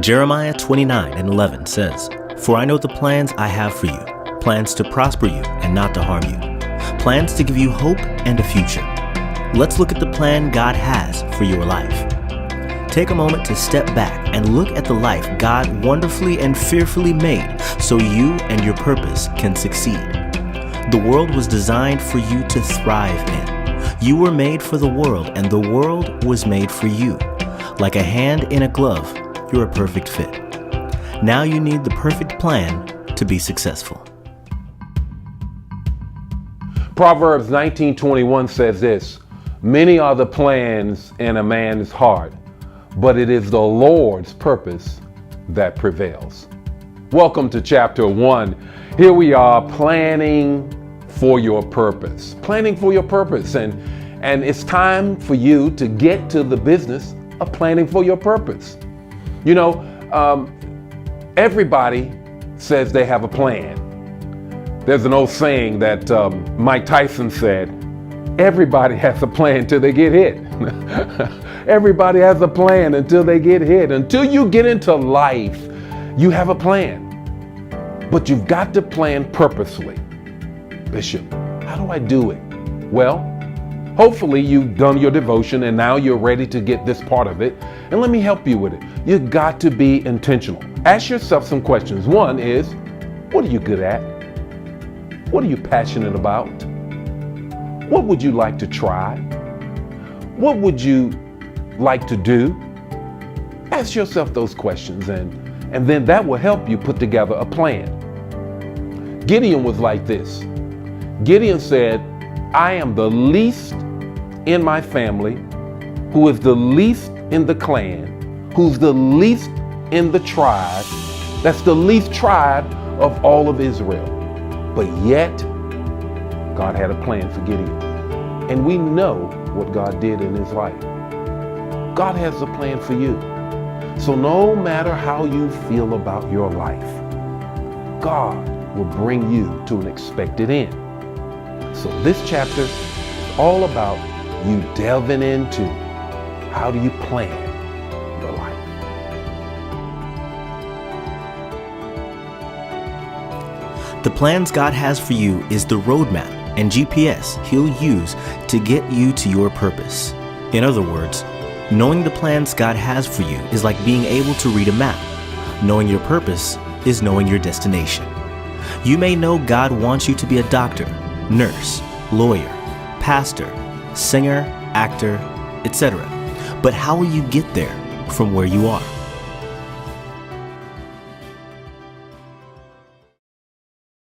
Jeremiah 29:11 says, "For I know the plans I have for you, plans to prosper you and not to harm you, plans to give you hope and a future." Let's look at the plan God has for your life. Take a moment to step back and look at the life God wonderfully and fearfully made so you and your purpose can succeed. The world was designed for you to thrive in. You were made for the world, and the world was made for you. Like a hand in a glove, you're a perfect fit. Now you need the perfect plan to be successful. Proverbs 19:21 says this, "Many are the plans in a man's heart, but it is the Lord's purpose that prevails." Welcome to chapter 1. Here we are planning for your purpose. Planning for your purpose. And it's time for you to get to the business of planning for your purpose. You know, everybody says they have a plan. There's an old saying that Mike Tyson said, "Everybody has a plan until they get hit." Everybody has a plan until they get hit. Until you get into life, you have a plan. But you've got to plan purposely. Bishop, how do I do it? Well, hopefully you've done your devotion and now you're ready to get this part of it. And let me help you with it. You've got to be intentional. Ask yourself some questions. One is, what are you good at? What are you passionate about? What would you like to try? What would you like to do? Ask yourself those questions and then that will help you put together a plan. Gideon was like this. Gideon said, "I am the least in my family, who is the least in the clan, who's the least in the tribe. That's the least tribe of all of Israel." But yet, God had a plan for Gideon. And we know what God did in his life. God has a plan for you. So no matter how you feel about your life, God will bring you to an expected end. So this chapter is all about you delving into how do you plan your life. The plans God has for you is the roadmap and GPS He'll use to get you to your purpose. In other words, knowing the plans God has for you is like being able to read a map. Knowing your purpose is knowing your destination. You may know God wants you to be a doctor, nurse, lawyer, pastor, singer, actor, etc. But how will you get there from where you are?